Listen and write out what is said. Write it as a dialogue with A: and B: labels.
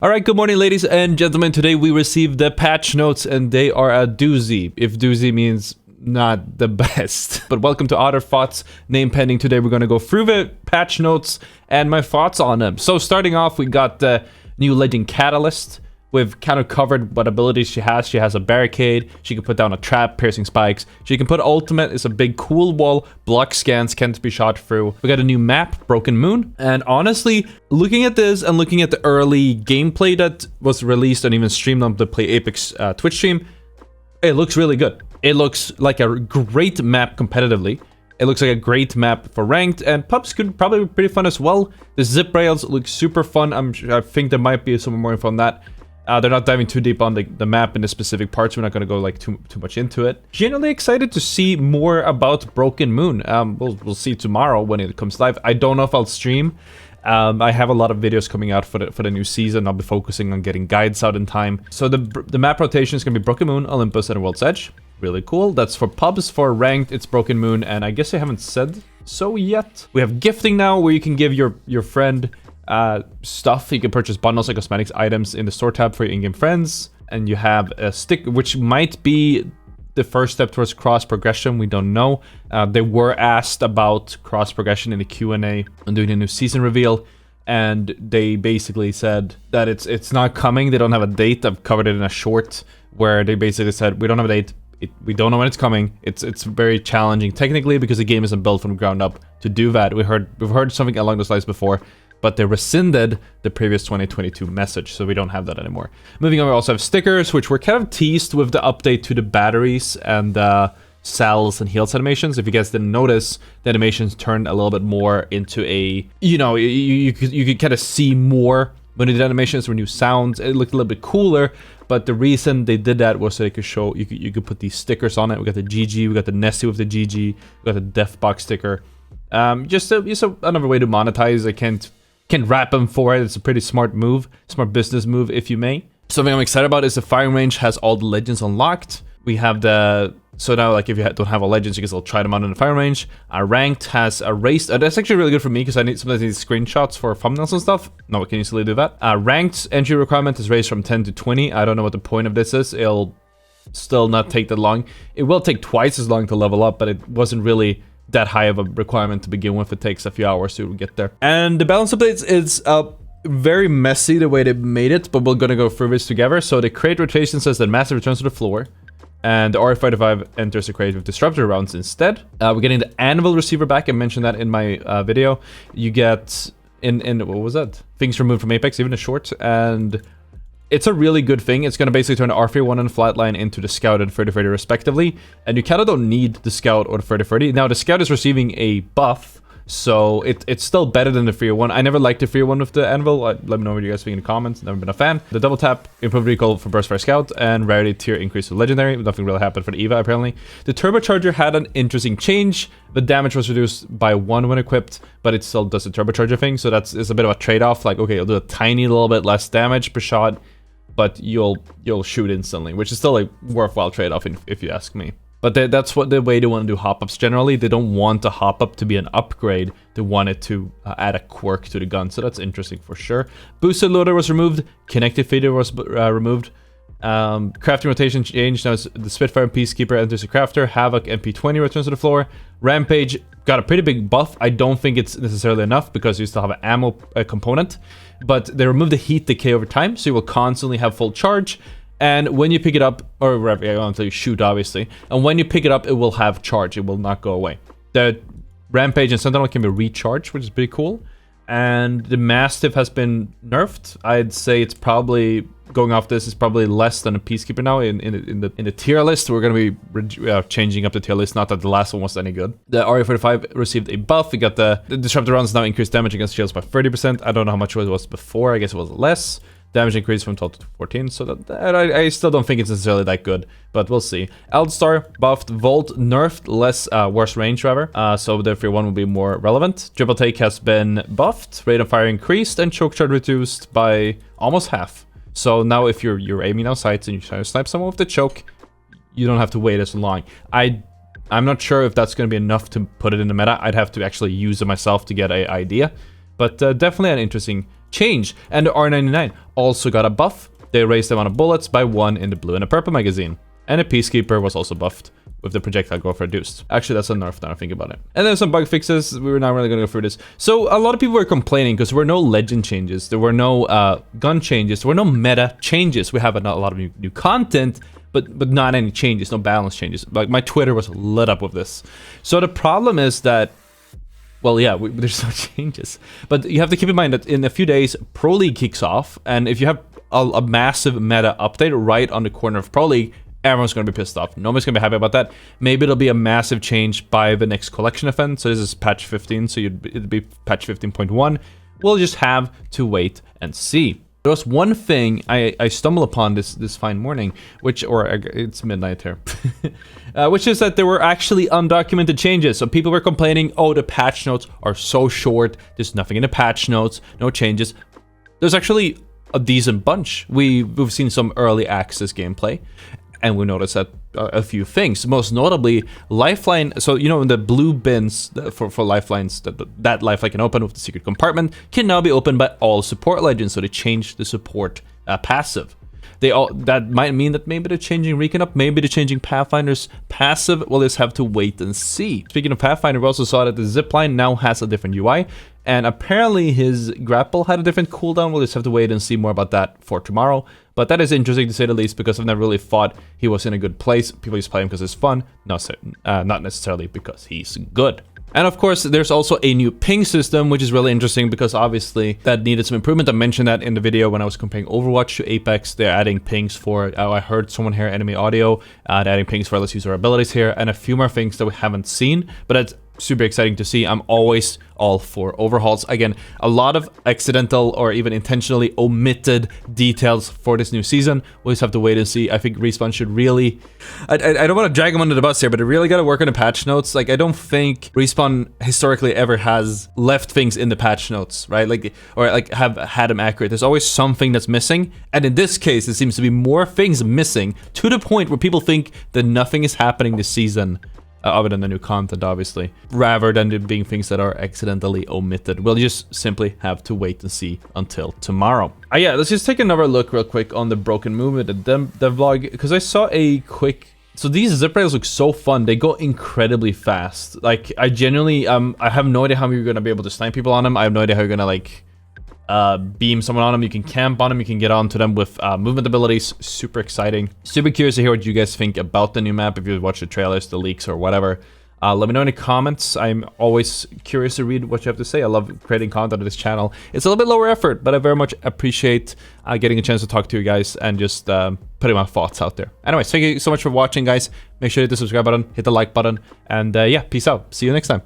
A: Alright, good morning ladies and gentlemen. Today we received the patch notes and they are a doozy. If doozy means not the best. But welcome to Otter Thoughts Name Pending. Today we're going to go through the patch notes and my thoughts on them. So starting off, we got the new Legend Catalyst. We've kind of covered what abilities she has. She has a barricade. She can put down a trap, piercing spikes. She can put ultimate. It's a big cool wall. Block scans can't be shot through. We got a new map, Broken Moon. And honestly, looking at this and looking at the early gameplay that was released and even streamed on the Play Apex Twitch stream, it looks really good. It looks like a great map competitively. It looks like a great map for ranked, and pubs could probably be pretty fun as well. The zip rails look super fun. I think there might be some more info on that. They're not diving too deep on the map in the specific parts. We're not going to go like too much into it. Generally excited to see more about Broken Moon. We'll see tomorrow when it comes live. I don't know if I'll stream. I have a lot of videos coming out for the new season. I'll be focusing on getting guides out in time. So the map rotation is going to be Broken Moon, Olympus, and World's Edge. Really cool. That's for pubs. For ranked, it's Broken Moon, and I guess I haven't said so yet. We have gifting now, where you can give your friend stuff. You can purchase bundles and cosmetics items in the store tab for your in-game friends, and you have a stick, which might be the first step towards cross progression. We don't know. They were asked about cross progression in the Q&A and doing a new season reveal, and they basically said that it's not coming. They don't have a date. I've covered it in a short where they basically said we don't have a date. We don't know when it's coming. It's very challenging technically because the game isn't built from the ground up to do that. We've heard something along those lines before, but they rescinded the previous 2022 message, so we don't have that anymore. Moving on, we also have stickers, which were kind of teased with the update to the batteries and cells and heals animations. If you guys didn't notice, the animations turned a little bit more into a, you could kind of see more when they did animations, were new sounds. It looked a little bit cooler, but the reason they did that was so they could show, you could put these stickers on it. We got the GG, we got the Nessie with the GG, we got the Deathbox sticker. Just another way to monetize. I can't wrap them for it. It's a pretty smart move, smart business move, if you may. Something I'm excited about is the firing range has all the legends unlocked. We have so now, like, if you don't have all legends, you can still try them out in the firing range. Ranked has a race. That's actually really good for me because sometimes I need screenshots for thumbnails and stuff. No, it can easily do that. Ranked entry requirement is raised from 10 to 20. I don't know what the point of this is. It'll still not take that long. It will take twice as long to level up, but it wasn't really that high of a requirement to begin with. It takes a few hours to get there. And the balance updates is very messy the way they made it, but we're gonna go through this together. So the crate rotation says that Massive returns to the floor, and the RF-55 enters the crate with disruptor rounds instead. We're getting the Anvil receiver back. I mentioned that in my video. You get in what was that? Things removed from Apex, even a short, and it's a really good thing. It's going to basically turn the R31 and Flatline into the Scout and 3030 respectively. And you kind of don't need the Scout or the 3030. Now, the Scout is receiving a buff, so it's still better than the 301. I never liked the 301 with the Anvil. Let me know what you guys think in the comments. Never been a fan. The double tap, improved recoil for Burst Fire Scout, and rarity tier increase for Legendary. Nothing really happened for the EVA, apparently. The Turbocharger had an interesting change. The damage was reduced by 1 when equipped, but it still does the Turbocharger thing. So it's a bit of a trade-off. Like, okay, it'll do a tiny little bit less damage per shot, but you'll shoot instantly, which is still a worthwhile trade-off if you ask me. But that's what the way they want to do hop-ups generally. They don't want a hop-up to be an upgrade. They want it to add a quirk to the gun, so that's interesting for sure. Boosted loader was removed. Connected feeder was removed. Crafting rotation changed. Now it's the Spitfire and Peacekeeper enters the crafter. Havoc MP20 returns to the floor. Rampage got a pretty big buff. I don't think it's necessarily enough because you still have an ammo component, but they removed the heat decay over time, so you will constantly have full charge. And when you pick it up, or until you shoot, obviously, and when you pick it up, it will have charge. It will not go away. The Rampage and Sentinel can be recharged, which is pretty cool. And the Mastiff has been nerfed. I'd say it's probably, going off this, is probably less than a Peacekeeper now in the tier list. We're going to be changing up the tier list. Not that the last one was any good. The RA45 received a buff. We got the Disruptor rounds now increased damage against shields by 30%. I don't know how much it was before. I guess it was less. Damage increased from 12 to 14, so that I still don't think it's necessarily that good, but we'll see. Eldstar buffed, Volt nerfed, worse range rather, so the 3-1 will be more relevant. Triple Take has been buffed, rate of fire increased, and choke charge reduced by almost half. So now if you're aiming down sights and you're trying to snipe someone with the choke, you don't have to wait as long. I'm not sure if that's going to be enough to put it in the meta. I'd have to actually use it myself to get an idea. But definitely an interesting changed. And the R99 also got a buff. They raised the amount of bullets by 1 in the blue and the purple magazine. And the Peacekeeper was also buffed with the projectile growth reduced. Actually, that's a nerf now I think about it. And then some bug fixes. We were not really going to go through this. So a lot of people were complaining because there were no legend changes. There were no gun changes. There were no meta changes. We have a lot of new content, but not any changes, no balance changes. Like my Twitter was lit up with this. So the problem is that, well, yeah, there's no changes. But you have to keep in mind that in a few days, Pro League kicks off. And if you have a massive meta update right on the corner of Pro League, everyone's going to be pissed off. Nobody's going to be happy about that. Maybe it'll be a massive change by the next collection event. So this is patch 15, so it'd be patch 15.1. We'll just have to wait and see. There was one thing I stumbled upon this fine morning, it's midnight here, which is that there were actually undocumented changes. So people were complaining, oh, the patch notes are so short. There's nothing in the patch notes, no changes. There's actually a decent bunch. We've seen some early access gameplay. And we noticed that a few things, most notably Lifeline. So, you know, in the blue bins for Lifelines, that Lifeline can open with the secret compartment can now be opened by all support legends. So they changed the support passive. That might mean that maybe they're changing Recon Up, maybe they're changing Pathfinder's passive. We'll just have to wait and see. Speaking of Pathfinder, we also saw that the zipline now has a different UI. And apparently his grapple had a different cooldown. We'll just have to wait and see more about that for tomorrow. But that is interesting to say the least, because I've never really thought he was in a good place. People just play him because it's fun, not necessarily because he's good. And of course, there's also a new ping system, which is really interesting because obviously that needed some improvement. I mentioned that in the video when I was comparing Overwatch to Apex. They're adding pings for, I heard someone hear enemy audio, they're adding pings for let's use our abilities here, and a few more things that we haven't seen, but that's super exciting to see. I'm always all for overhauls. Again, a lot of accidental or even intentionally omitted details for this new season. We'll just have to wait and see. I think Respawn should really... I don't want to drag them under the bus here, but they really got to work on the patch notes. Like, I don't think Respawn historically ever has left things in the patch notes, right? Like, or like have had them accurate. There's always something that's missing. And in this case, it seems to be more things missing to the point where people think that nothing is happening this season. Other than the new content, obviously, rather than it being things that are accidentally omitted. We'll just simply have to wait and see until tomorrow. Yeah, let's just take another look real quick on the broken movement, the vlog, because I saw a quick... So these zip rails look so fun. They go incredibly fast. Like, I genuinely, I have no idea how you're going to be able to snipe people on them. I have no idea how you're going to, like... beam someone on them. You can camp on them, you can get onto them with movement abilities. Super exciting. Super curious to hear what you guys think about the new map, if you watch the trailers, the leaks, or whatever. Let me know in the comments. I'm always curious to read what you have to say. I love creating content on this channel. It's a little bit lower effort, but I very much appreciate getting a chance to talk to you guys and just putting my thoughts out there. Anyways, thank you so much for watching, guys. Make sure to hit the subscribe button, hit the like button, and yeah, peace out. See you next time.